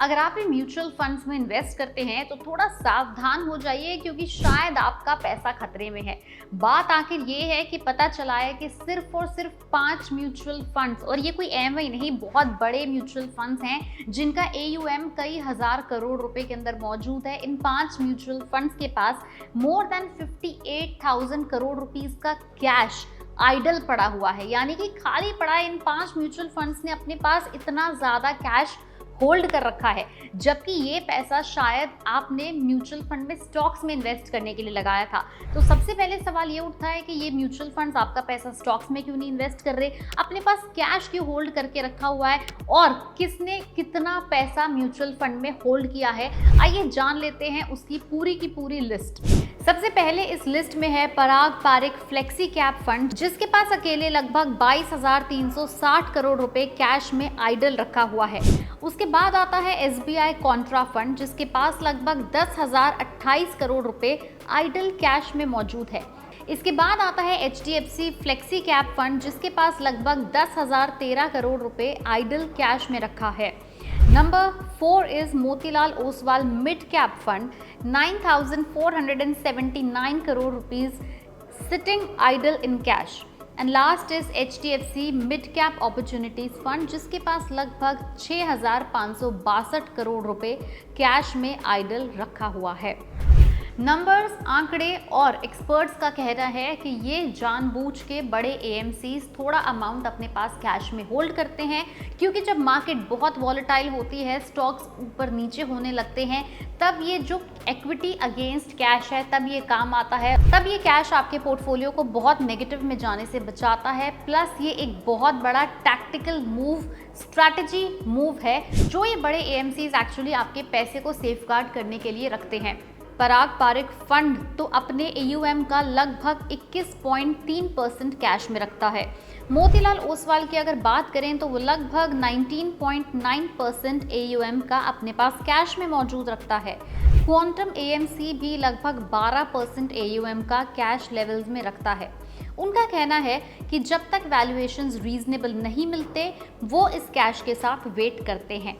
अगर आप in mutual funds में इन्वेस्ट करते हैं तो थोड़ा सावधान हो जाइए, क्योंकि शायद आपका पैसा खतरे में है। बात आखिर ये है कि पता चला है कि सिर्फ और सिर्फ 5 म्यूचुअल फंड्स, और ये कोई एम ही नहीं, बहुत बड़े म्यूचुअल फंड्स हैं जिनका AUM कई हजार करोड़ रुपए के अंदर मौजूद है। इन 5 म्यूचुअल फंड्स के पास मोर देन 58,000 करोड़ रुपीस का कैश आइडल पड़ा हुआ है, यानी कि खाली पड़ा है। इन 5 म्यूचुअल फंड्स ने अपने पास इतना ज्यादा कैश होल्ड कर रखा है, जबकि ये पैसा शायद आपने म्यूचुअल फंड में स्टॉक्स में इन्वेस्ट करने के लिए लगाया था। तो सबसे पहले सवाल ये उठता है कि ये म्यूचुअल फंड्स आपका पैसा स्टॉक्स में क्यों नहीं इन्वेस्ट कर रहे, अपने पास कैश क्यों होल्ड करके रखा हुआ है, और किसने कितना पैसा म्यूचुअल फंड में होल्ड किया है। आइए जान लेते हैं उसकी पूरी की पूरी लिस्ट। सबसे पहले इस लिस्ट में है पराग पारिक फ्लेक्सी कैप फंड, जिसके पास अकेले लगभग 22,360 करोड़ रुपए कैश में आइडल रखा हुआ है। उसके बाद आता है SBI कॉन्ट्रा फंड, जिसके पास लगभग 10,028 करोड़ रुपए आइडल कैश में मौजूद है। इसके बाद आता है HDFC फ्लेक्सी कैप फंड, जिसके पास लगभग 10,013 करोड़ रुपए आइडल कैश में रखा है। Number 4 is Motilal Oswal mid cap fund, 9,479 crore rupees sitting idle in cash. And last is HDFC Mid Cap Opportunities Fund, जिसके पास लगभग 6,562 करोड़ रुपए कैश में आइडल रखा हुआ है। नंबर्स, आंकड़े और एक्सपर्ट्स का कहना है कि ये जानबूझ के बड़े AMCs थोड़ा अमाउंट अपने पास कैश में होल्ड करते हैं, क्योंकि जब मार्केट बहुत वॉलेटाइल होती है, स्टॉक्स ऊपर नीचे होने लगते हैं, तब ये जो इक्विटी अगेंस्ट कैश है तब ये काम आता है। तब ये कैश आपके पोर्टफोलियो को बहुत नेगेटिव में जाने से बचाता है। प्लस ये एक बहुत बड़ा टैक्टिकल मूव, स्ट्रैटेजी मूव है जो ये बड़े AMCs एक्चुअली आपके पैसे को सेफगार्ड करने के लिए रखते हैं। पराग पारिक फंड तो अपने AUM का लगभग 21.3% कैश में रखता है। मोतीलाल ओसवाल की अगर बात करें तो वो लगभग 19.9% AUM का अपने पास कैश में मौजूद रखता है। क्वांटम AMC भी लगभग 12% AUM का कैश लेवल्स में रखता है। उनका कहना है कि जब तक वैल्यूएशंस रीजनेबल नहीं मिलते, वो इस कैश के साथ वेट करते हैं।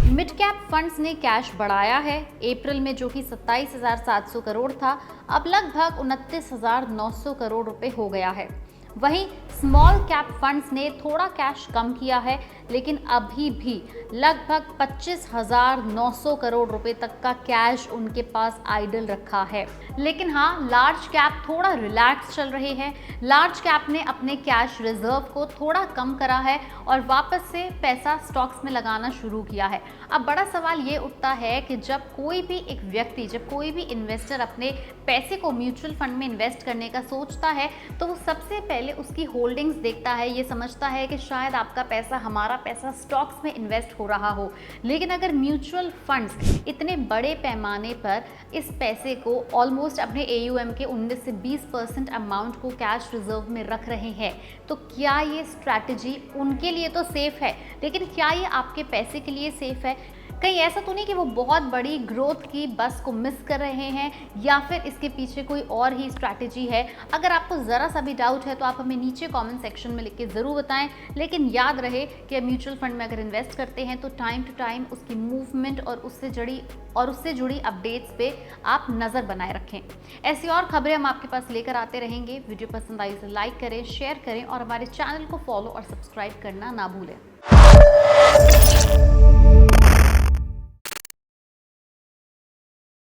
मिड कैप फंड्स ने कैश बढ़ाया है। अप्रैल में जो कि 27,700 करोड़ था, अब लगभग 29,900 करोड़ रुपए हो गया है। वहीं स्मॉल कैप फंड्स ने थोड़ा कैश कम किया है, लेकिन अभी भी लगभग 25,900 करोड़ रुपए तक का कैश उनके पास आइडल रखा है। लेकिन हाँ, लार्ज कैप थोड़ा रिलैक्स चल रहे हैं। लार्ज कैप ने अपने कैश रिजर्व को थोड़ा कम करा है और वापस से पैसा स्टॉक्स में लगाना शुरू किया है। अब बड़ा सवाल ये उठता है कि जब कोई भी एक व्यक्ति, जब कोई भी इन्वेस्टर अपने पैसे को म्यूचुअल फंड में इन्वेस्ट करने का सोचता है, तो वो सबसे पहले उसकी होल्डिंग्स देखता है। ये समझता है कि शायद आपका पैसा, हमारा पैसा स्टॉक्स में इन्वेस्ट हो रहा हो। लेकिन अगर म्यूचुअल फंड्स इतने बड़े पैमाने पर इस पैसे को ऑलमोस्ट अपने AUM के 19 से 20% अमाउंट को कैश रिजर्व में रख रहे हैं, तो क्या ये स्ट्रैटेजी उनके लिए तो सेफ है, लेकिन क्या ये आपके पैसे के लिए सेफ है? कहीं ऐसा तो नहीं कि वो बहुत बड़ी ग्रोथ की बस को मिस कर रहे हैं, या फिर इसके पीछे कोई और ही स्ट्रैटेजी है? अगर आपको ज़रा सा भी डाउट है तो आप हमें नीचे कमेंट सेक्शन में लिख के ज़रूर बताएं। लेकिन याद रहे कि म्यूचुअल फंड में अगर इन्वेस्ट करते हैं तो टाइम टू टाइम उसकी मूवमेंट और उससे जुड़ी अपडेट्स पे आप नज़र बनाए रखें। ऐसी और खबरें हम आपके पास लेकर आते रहेंगे। वीडियो पसंद आई तो लाइक करें, शेयर करें और हमारे चैनल को फॉलो और सब्सक्राइब करना ना भूलें।